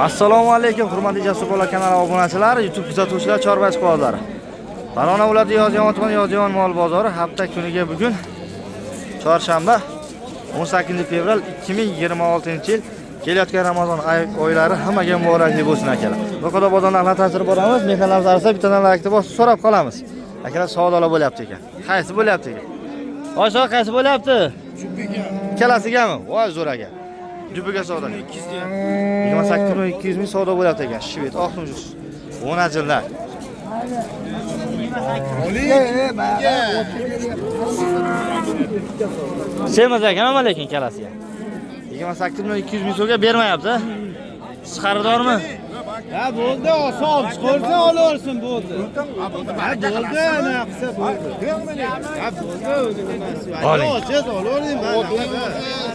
Assalomu alaykum, hurmatli Jasur bola kanali obunachilari, YouTube kuzatuvchilar, chorvachi qozlari. Farg'ona viloyati Yozyovon mol bozori hafta kuniga bugun chorshanba 18-fevral 2026-yil kelayotgan Ramazon oylari hammaga muborakli bo'lsin akalar. Bu qadar bozorni aqlatashtirib boramiz. Mehmonlarimiz orasida bittadan laykni bosib so'rab qolamiz. Akalar savdolar bo'lyapti ekan. Qaysi bo'lyapti ekan? Oysho qaysi bo'lyapti? Jupiga. Ikkalasigami? Voy zo'r aka. Jupiga savdo. 28 ming savdo bo'lyapti ekan. Shved oqnujus. 10 ajinlar. Semiz ekan, nima lekin kalasiga. 28 ming so'mga bermayapti. Siz xaridormi? Ha bo'ldi, oson chiqarsa olaversin bo'ldi. Ha bo'ldi, ana qilsa bo'ldi. Ha bo'ldi, oling. Ochiq olavering.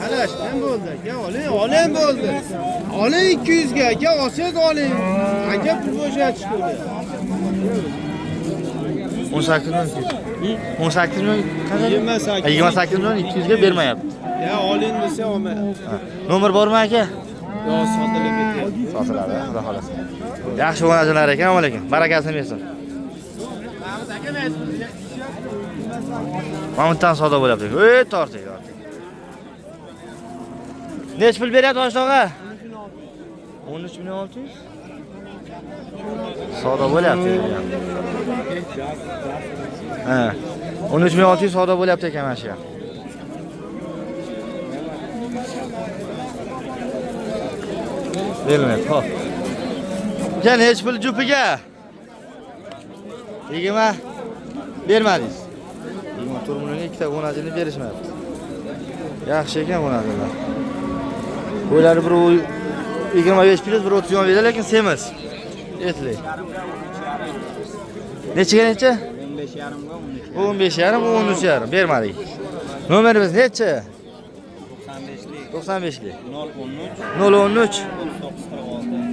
Qarashdan bo'ldi aka, oling bo'ldi. Oling 200 ga aka, ochiq oling. Aka pul bo'shatish kerak. 18 ming. 18 ming qancha? 28 ming 200 ga bermayapti. Ya oling desa olmayapti. Nomer bormi aka? Yo, sotilib ketyapti. Sotiladi, xudo xolasa. Yaxshi o'ynachilar ekan, assalomu alaykum. Barakasini bersin. Mamutdan savdo bo'lyapti. Ey, torting. Nech pul beryapti oshog'a? 13600. Savdo bo'lyapti. Ha. 13600 savdo bo'lyapti ekan mana shu yer. Bermayapti. Xo'p. Ken hech pul jupiga. Tegima bermadingiz. 24 millionga ikkita 10 ajini berishmayapti. Yaxshi ekan 10 ajinlar. Qo'ylari bir 25 plyus, bir 30 yon beradi, lekin semiz. Etli. Nechiga necha? 15,5 ga 13,5 bermadik. Nomerimiz nechi? 95lik. 013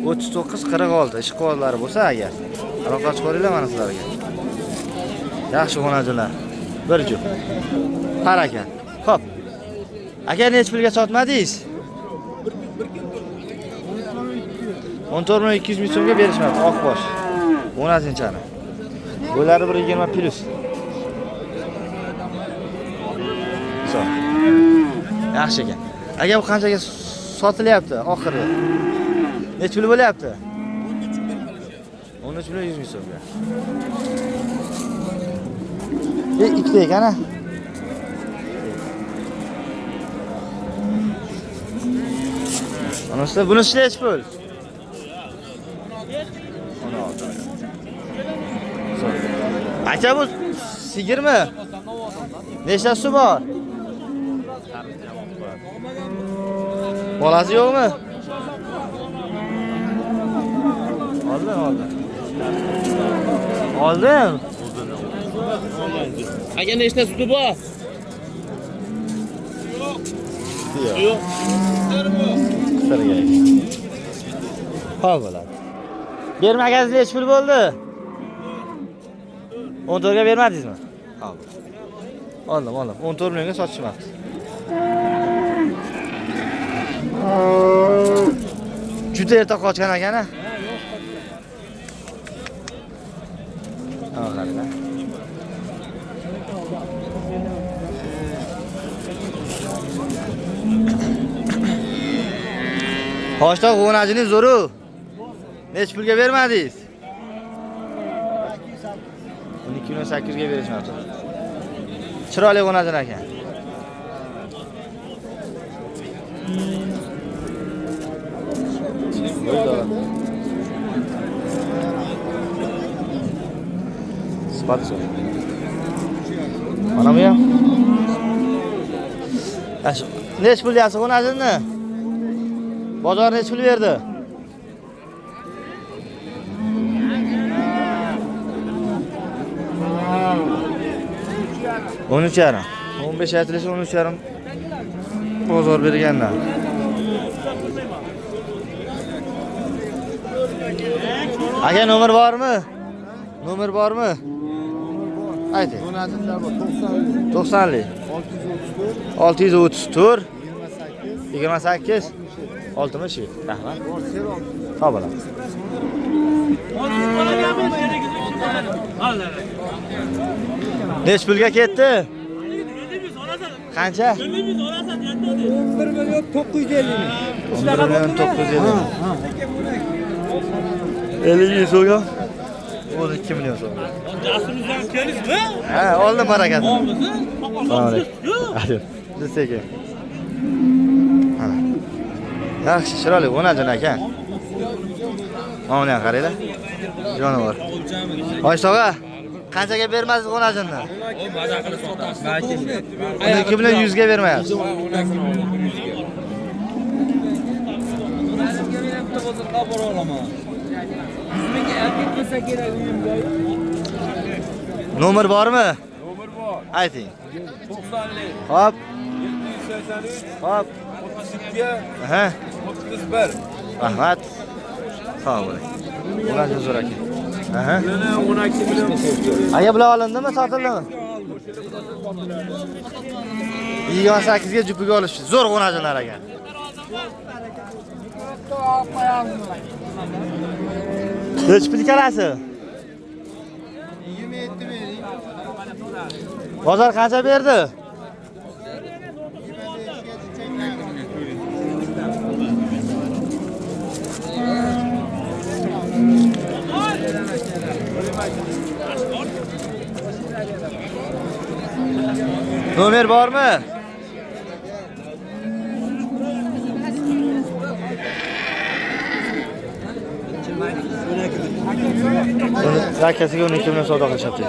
39 46 ish quvvatlari bo'lsa agar aloqa chiqaringlar mana sizlarga. Yaxshi xonajilar. Bir jup. Harakat. Xo'p. Aka nech pulga sotmadingiz? 14,200 ming so'mga berishmadi, oqbosh. 10-chani. Bo'lari 120 plyus. So. Yaxshi ekan. Aka bu qanchaga sotilyapti oxiri? Nech pul bo'lyapti? 13 million 100 ming so'mga. Ikkita ekan-a? Anasi bunisi nech pul? 16. Aka bu sigirmi? Nechtasi bor? Bolasi yo'qmi? Oldin. Aka nechta suti bor? Yo'q. Qisarga. Xo'p bo'ladi. Bermaganingiz nech pul bo'ldi? 14 ga bermadingizmi? Xo'p. Oldim. 14 millionga sotishmabdi. Juda erta qochgan ekan-a? Qaranglar. Hoshtoq o'g'onajining zo'ru. Nech pulga bermadingiz? 12,800 ga berishmoqchi. Chiroyli o'g'onajin ekan. Spatso. Mana bu ya. Yaxshi. Nech pul deyapsiz o'g'onajinni? Bozor nech pul berdi? On 13,5. 15 aytilishi 13,5 bozor berganlar. Aka nomer bormi? Nomer bormi? Ayting. 90lik. 634 28 Oltimi shu. Rahmat. Sog' bo'ling. Nech pulga ketdi? Qancha? 1.950. 1.950. 50 so'm. 12 million so'm. Jasurdan kelisizmi? Ha, oldim barakatni. Olmisiz? Assalomu alaykum. Alaykum. Sizga. Ha. Yaxshi, chiroyli o'najon aka. Mana qaranglar. Jonivor. Hosh tog'a, qanchaga bermasiz o'najonni? Maza qilib sotasiz. 12 million 100 ga bermayapsiz. Nomer bormi? Nomer bor. Ayting. 90lik. Hop, 783 hop. 32 Aha. 31. Rahmat. Sog' bo'ling. O'najon zo'r aka. Aha. Yana 12 million. Aka bular olindimi, sotildimi? 28 ga jupiga olishdi. Zo'r o'najonlar aka. Nech pul kalasi? 27 bering. Bozor qancha berdi? Nomer bormi? Zakasiga 12 million savdo qilishyapti.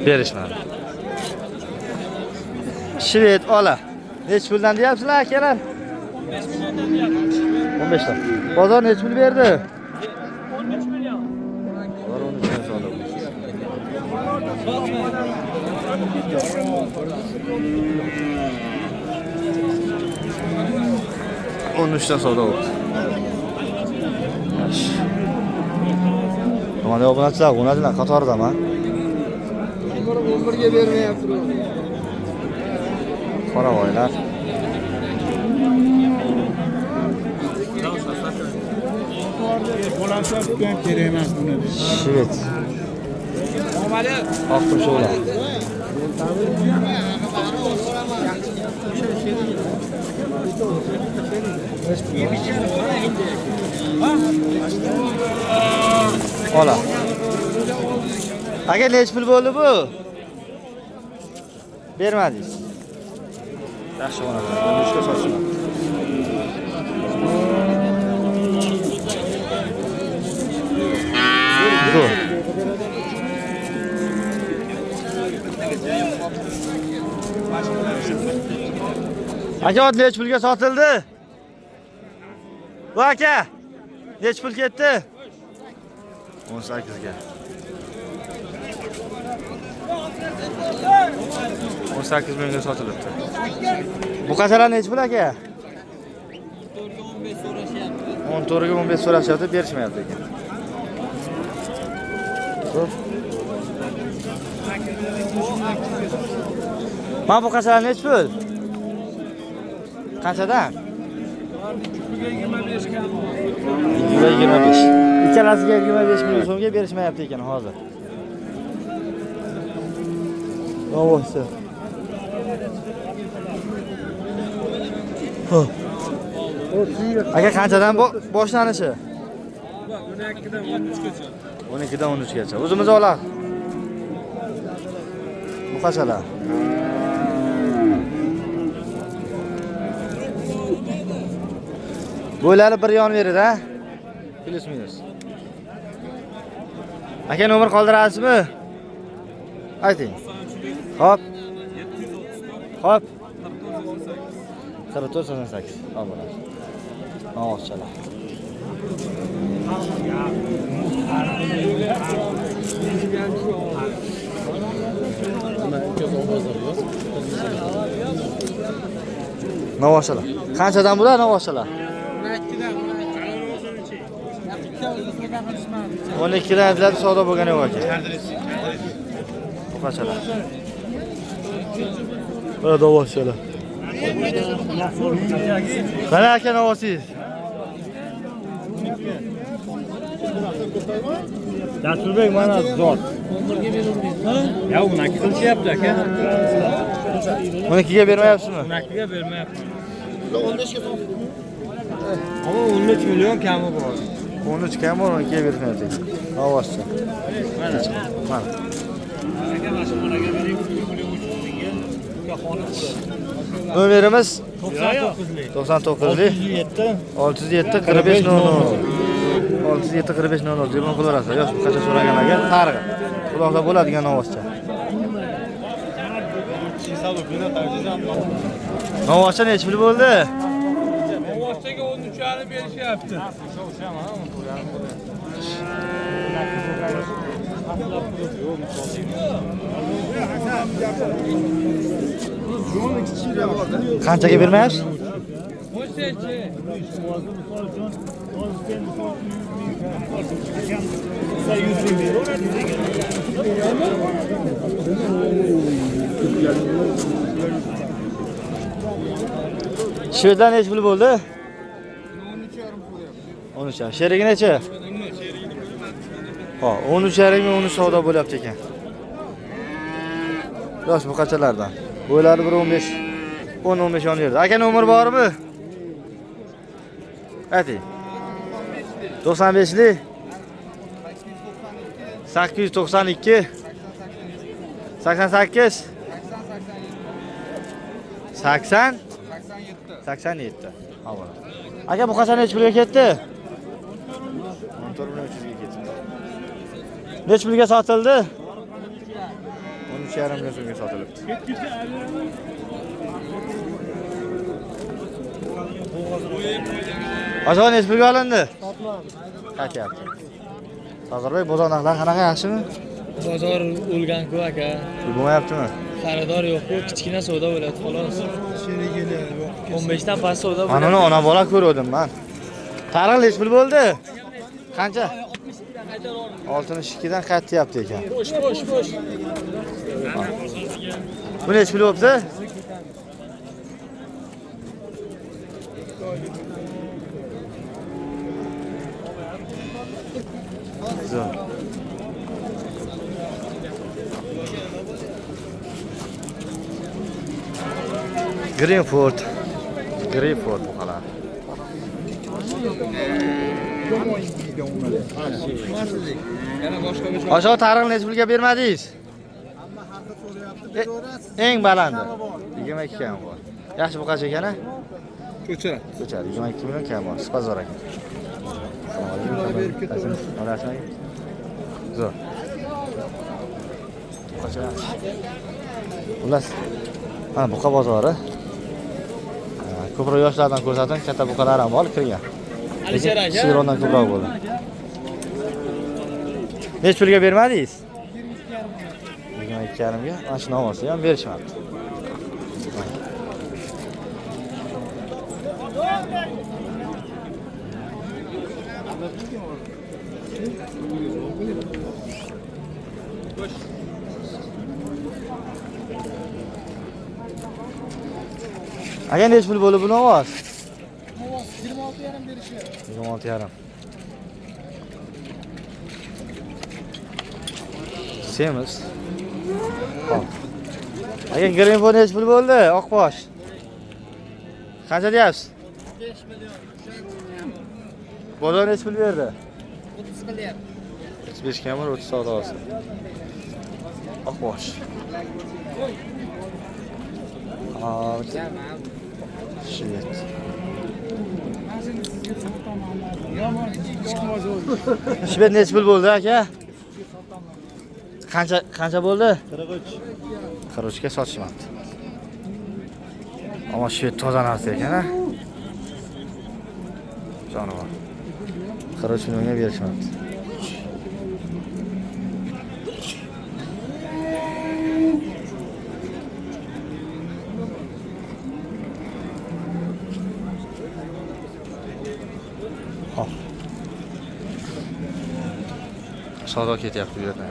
Berishmadi. Shved ola. Nech puldan deyapsizlar akalar? 15 dan. Bozor nech pul berdi? 13 million. 13 million savdo. Onun üstüne savdo oldu. Yaxshi. Mana obunachilar, o'nachilar qatoridaman. 11 ga bermayapti. Qoravoylar. Bo'lansa ham kerak emas buni. Shved. Oq tumshuqlar. Ola. Aka nech pul bo'ldi bu? Bermadingiz. Yaxshi bo'ladi. Nechga so'rashman. Zo'r. Aka ot nech pulga sotildi? Bu aka nech pul ketdi? 18 ga. 18 mingga sotilibdi. Bu qachalar nech pul aka? 14 ga 15 so'rashyapti, berishmayapti ekan. Mana bu qachalar nech pul? Qanchadan? 25. Ikkalasiga 25 million so'mga berishmayapti ekan hozir. Navosi. Aka qanchadan boshlanishi? 12dan 13gacha. 12dan 13gacha. O'zimiz olamiz. Bu qachalar. Bo'ylari bir yon beradi, ha? Plus minus. Aka nomer qoldirasizmi? Ayting. Hop. 734. Hop. 4488. Hop bo'ladi. Navochalar. Navochalar. Qanchadan bular navochalar? 12dan. 12 dan aytiladi, savdo bo'lgan yo'q aka. Buqachalar. Mana davochalar. Qani aka navosingiz? Jasurbek mana zot. Ya unaki qilishyapti aka. 12 ga bermayapsizmi? Unakiga bermayapti. 13 million kami bor. 13 kam bor, 12 ga bermayapti. Navoschi. Mana. Mana. Nomerimiz 99lik 607 45 00. 607 45 00 telefon qilaverasiz. Yosh qancha so'raganlarga targ'i. Xudoxda bo'ladigan navoschi. Navoschi necha pul bo'ldi? Navochaga 13,5 berishyapti. Qanchaga bermayapsiz? Shveddan necha pul bo'ldi? 13,5. Sherigi necha? Ha, 13,5 mi 13 savdo bo'lyapti ekan. Yosh buqachalardan. Bo'ylari 1.15, 10-15 yon yerda. Aka nomer bormi? Ayting. 95lik 892 88 80 87. Avval. Aka bu qachon necha pulga ketdi? 14.300 ga ketdi. Necha pulga sotildi? 13,5 million so'mga sotilibdi. Ajoy necha pulga olindi? Qaytyapti. Sozarbek bozor narxlari qanaqa, yaxshimi? Bozor o'lgan-ku aka. Bo'lmayaptimi? Xaridor yo'q-ku, kichkina savdo bo'ladi xolos. 15 dan past savdo Mana uni ona bola ko'rdim men. Tarix necha pul bo'ldi? Qancha? 62 dan qaytyapti ekan. Bosh. Bu necha pul bo'libdi? Zo'r. Greenford buqalar. Aşağı tarixni necha pulga bermadingiz? Eng balandi. 22 kam bor. Yaxshi buqacha ekan-a? Ko'char. 22 million kam bor. Spazor ekan. Olasizmi? Zo'r. Buqacha. Xullas. Mana buqa bozori. Ko'proq yoshlardan ko'rsating, katta buqalar ham bor kirgan. Alisher aka. Sirondan ko'proq bo'ldi. Necha pulga bermadingiz? 22,5 ga. Mana shu navosi ham berishmabdi. Aka necha pul bo'ldi bu navoz? 26,5 berishdi. 26,5. Semiz. Hop. Aka Greenford necha pul bo'ldi? Oqbosh. Qancha deyapsiz? 5 million. Bozor necha pul berdi? 30 qilyapti. 35 kamar 30 savdosi. Oqbosh. Shit. Shibet necha pul bo'ldi aka? Qancha bo'ldi? 43. 43 ga sotishmabdi. Ammo shibet toza narsa ekan-a. Jonivor. 43 millionga berishmabdi. savdo ketyapti bu yerda.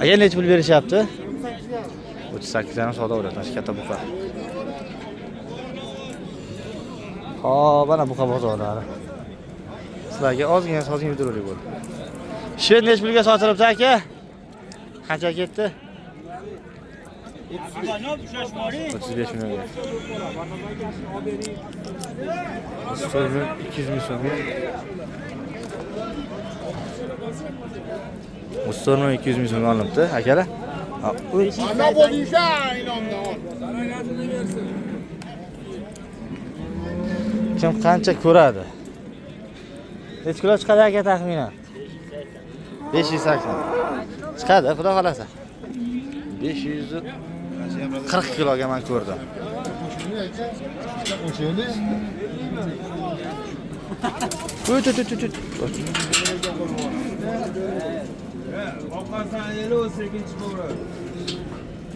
Aka necha pul berishyapti? 38 dan savdo bo'lyapti, mana katta buqa. Hop, mana buqa bozorlari. Sizlarga ozgina sozing videorolik bo'ldi. Sher necha pulga sotilibdi aka? Qancha ketdi? 35 millionga. 200 ming so'mga. 200 ming so'mga olinibdi akalar. Ana bo'lisha inomdan. Kim qancha ko'radi? Necha kilo chiqadi aka taxminan? 580. Chiqadi, xudo xolasa. 540 kiloga men ko'rdim.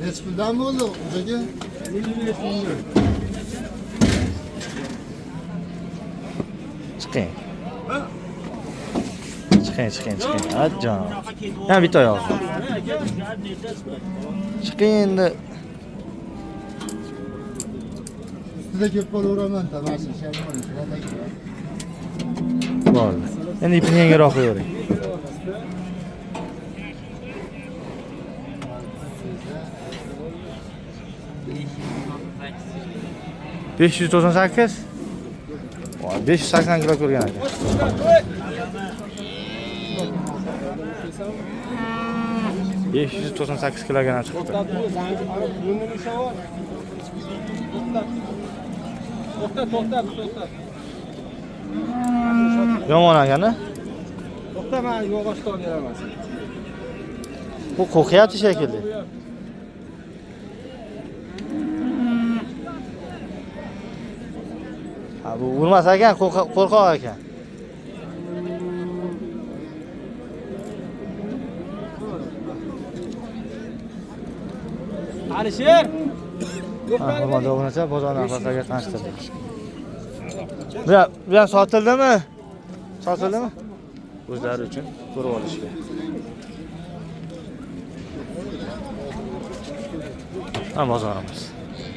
Neç puldan bo'ldi o'zaga? Chiqing. Ajjon. Yana bitta oyoq. Chiqing endi. Sizga kelib qolaveraman, tamasi Bo'ldi. Endi ipni yengiroq qo'yavering. $598. 580 kilo ko'rgan aka. $598 kiloga chiqdi. To'xtat. Yomon akani? To'xta, men yog'ochni olib beraman. Bu qo'qiyapti shekilli. Ha, bu urmas ekan, qo'rqoq ekan. Alisher! Hurmatli obunachilar, bozor narxlariga tanishtirdik. Bu ham sotildimi? O'zlari uchun ko'rib olishga. Ha, bozorimiz.